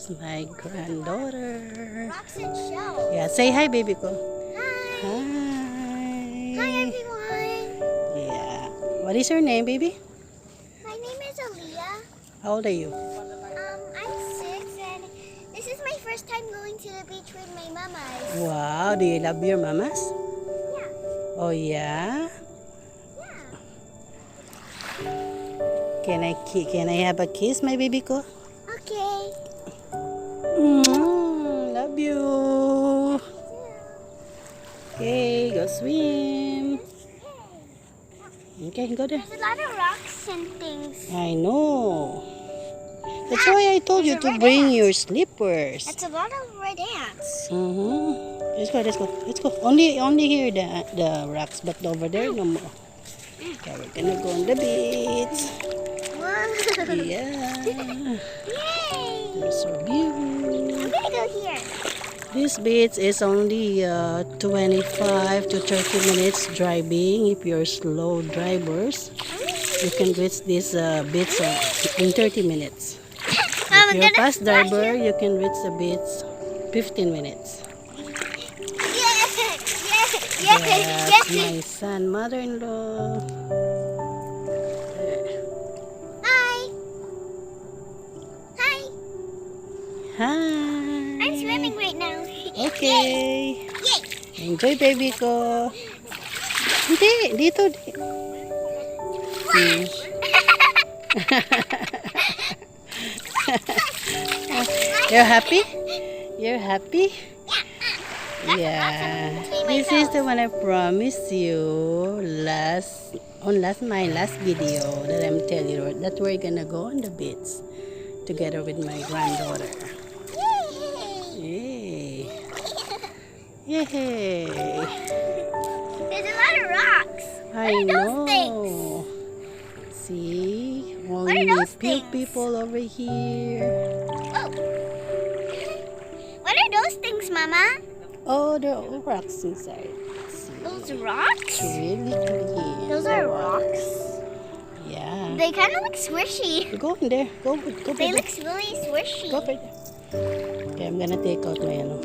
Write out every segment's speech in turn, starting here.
Here's my granddaughter. Rocks and shells. Yeah, say hi, baby ko. Hi. Hi. Hi, everyone. Yeah. What is your name, baby? My name is Aaliyah. How old are you? I'm 6, and this is my first time going to the beach with my mamas. Wow, do you love your mamas? Yeah. Oh, yeah? Yeah. Can I have a kiss, my baby ko? Okay. Love you. Okay, go swim. Okay, go there. There's a lot of rocks and things. I know. That's why I told you to bring your slippers. That's a lot of red ants. Let's go. Only here the rocks, but over there no more. Okay, we're gonna go on the beach. Whoa. Yeah. Yay. They're so beautiful. I'm gonna go here. This beach is only 25 to 30 minutes driving. If you're slow drivers, you can reach this beach in 30 minutes. If you're a fast driver, you can reach the beach 15 minutes. That's my son, mother-in-law. Hi. Hi. Hi. I'm swimming right now. Okay. Yay. Enjoy, baby ko. Hindi, dito. You're happy? You're happy? Yeah. This is the one I promised you my last video that I'm telling you that we're gonna go on the beach together with my granddaughter. Yay! Yay! There's a lot of rocks. I What are those know. things? See, What are only those few things? people over here. Oh. What are those things, Mama? Oh, there are all rocks inside. See, Those rocks? it's really clean. Those are rocks. Yeah. They kind of look squishy. Go in there. Go They for look really squishy. Go for it. Okay, I'm gonna take out my ano.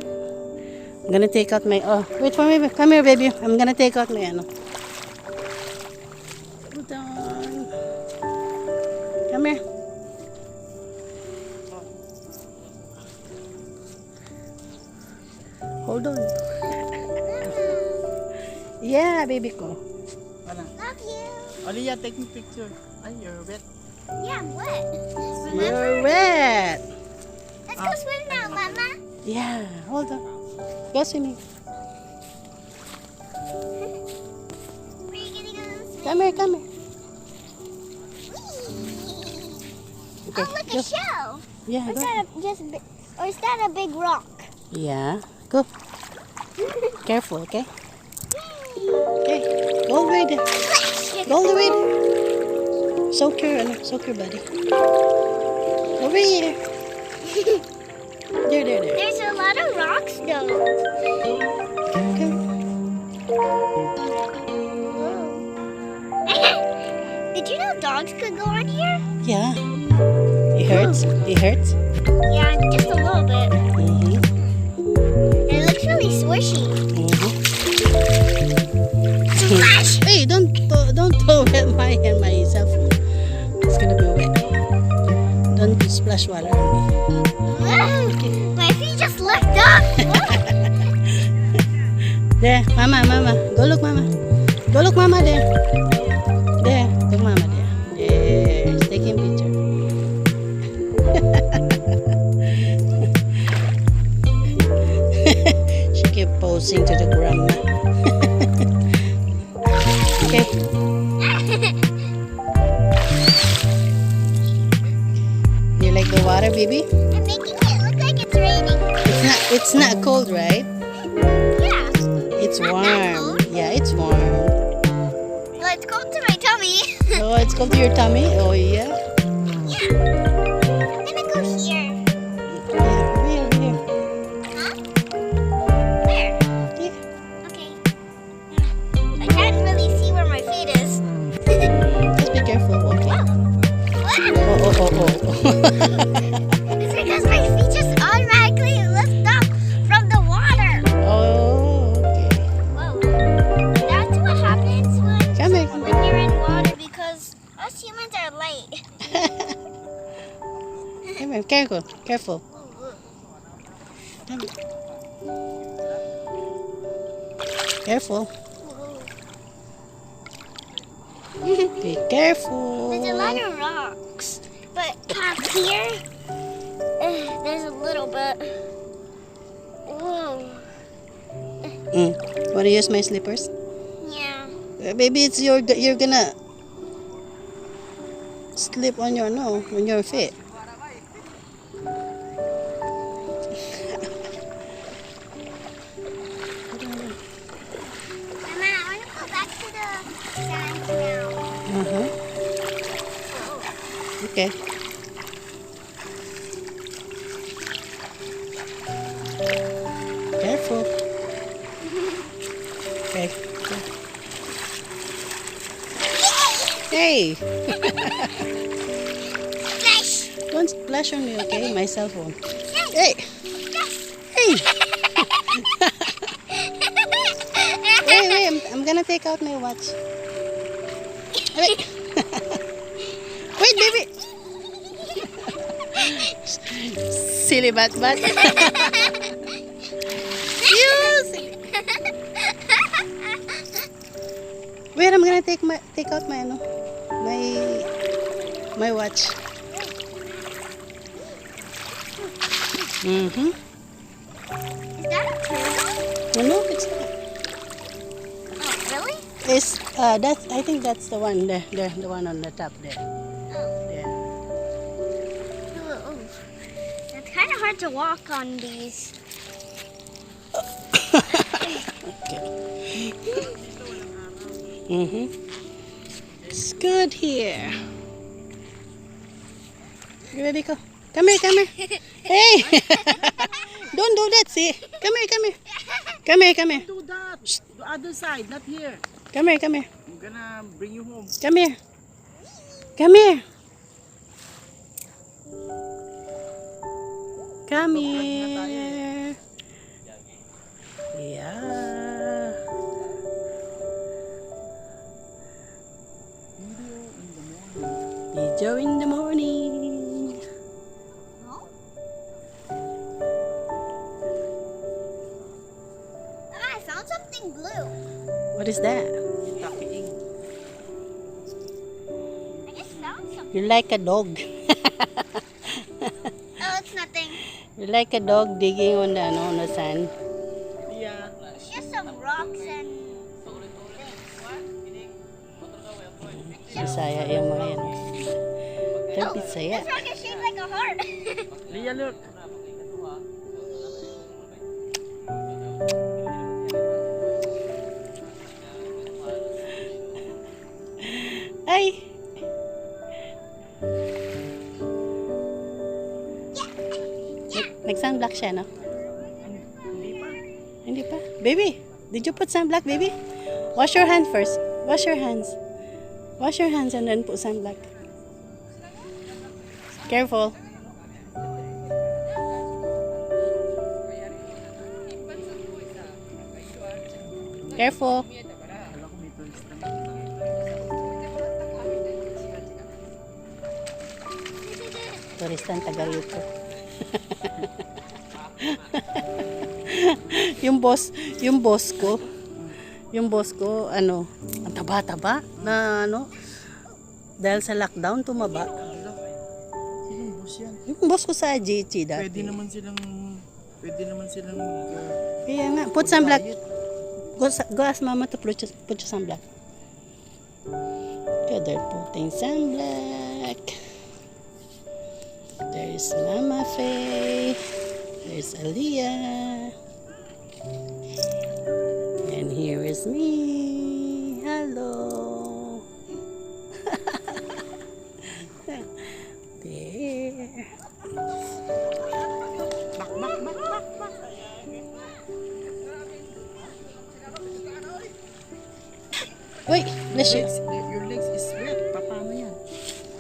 I'm gonna take out my wait for me. Come here, baby. I'm gonna take out my ano. Hold on. Come here. Hold on. Yeah, baby ko. Love you. Aaliyah, take me picture. Ay, you're wet. Yeah, I'm wet. You're wet. Let's go swim now, Mama. Yeah, hold on. Go swimming. Where are you gonna go swim? Come here, come here. Okay, Oh, look, go. a shell. Yeah, Or is go. that or is that a big rock? Yeah, go. Careful, okay? Okay, go all the way there. Go all the way there. Soak your body. Over here. There. There's a lot of rocks, though. Come. Did you know dogs could go on here? Yeah. It hurts. It hurts. Yeah, just a little bit. Mm-hmm. It looks really swishy. Mm-hmm. Splash! Hey, don't wet my cell phone. It's gonna be wet. Don't splash water on me. My feet just lift up. There, mama. Go look, mama. Go look, mama, there. There, look, mama, there. There, he's taking picture. She kept posing to the grandma. Okay. You like the water, baby? I'm making it look like it's raining. It's not cold, right? Yeah. It's Not that warm. cold. Yeah, it's warm. Well, it's cold to my tummy. Oh, it's cold to your tummy? Oh, yeah? Yeah. I'm gonna go here. Yeah, here. Huh? Where? Yeah. Okay. I can't really see where my feet is. Just be careful walking. Wow. Oh. It's because my feet just careful. Careful. Careful. Be careful. There's a lot of rocks, but up here, there's a little bit. Whoa. Want to use my slippers? Yeah. Maybe it's you're gonna slip on your on your feet. Mama, I want to go back to the sand now. Okay. Careful. Okay. Hey! Flash. Don't splash on me, okay? My cell phone. Hey! Hey! Wait, I'm gonna take out my watch. Wait! Wait, baby! Silly bat. Wait, I'm gonna take out my my watch. Is that a turtle? No, it's not. Oh, really? It's I think that's the one there, the one on the top there. Oh. Yeah. Ooh. It's kind of hard to walk on these. It's good here. You ready, go? Come here. Hey! Don't do that, see? Come here. Come here. Do that. The other side, not here. Come here. I'm gonna bring you home. Come here. Come here. Come here. Yeah. Video in the morning. I found something blue. What is that? I just found something. You're like a dog. Oh, it's nothing. You're like a dog digging on the sand. Yeah. It's just some rocks and Bisaya yung mga yan. They're Bisaya. this rock is shaped like a heart. Leah, look. Ay! Nag-sunblock siya, no? Hindi pa. Baby, did you put sunblock, baby? Wash your hand first. Wash your hands. Wash your hands and then put sunblock. Careful. Careful. Turistan taga rito. yung boss ko, ang taba-taba na dahil sa lockdown tumaba. Sinong boss yan? Yung boss ko sa GT dati. Pwede naman silang Kaya nga, put sunblock. Go ask mama to put your sunblock. Okay, they're putting sunblock. There's Mama Faye. There's Aliyah. And here is me. Hello. There. Bak. Wait, bless you. Your legs is wet. Paano yan?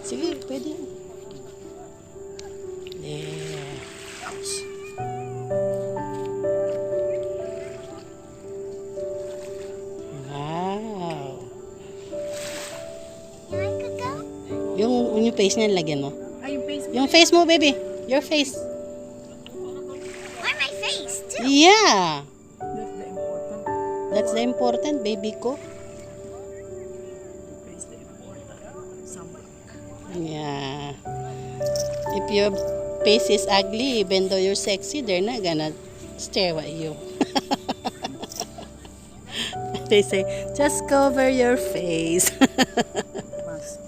Sige, pwede yan. There. Wow. You like to go? Yung face niya, lagyan mo. Ay, yung face. Yung face mo, baby. Your face. Why my face too? Yeah. That's the important. That's the important, baby ko. Face the important. Something. Yeah. If your face is ugly, even though you're sexy, they're not gonna stare at you. They say, just cover your face. Mas.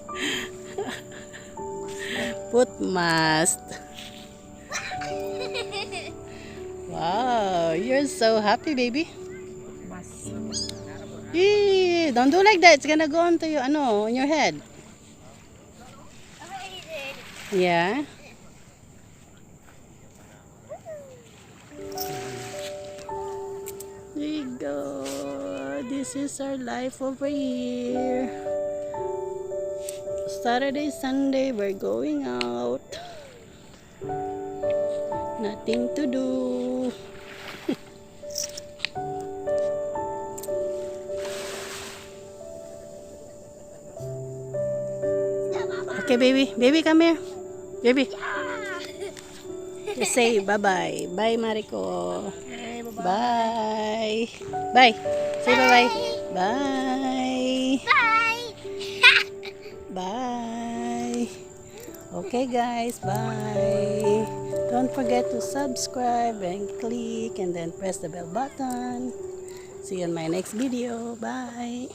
Put mask. Wow, you're so happy, baby. Mas. Don't do like that. It's gonna go onto your, on your head. I already did. Yeah. There you go. This is our life over here. Saturday, Sunday, we're going out. Nothing to do. Okay, baby. Baby, come here. Baby, just say bye-bye. Bye, Mariko. Okay, bye-bye. Bye. Bye. Say bye-bye. Bye. Bye. Bye. Okay, guys. Bye. Don't forget to subscribe and click and then press the bell button. See you in my next video. Bye.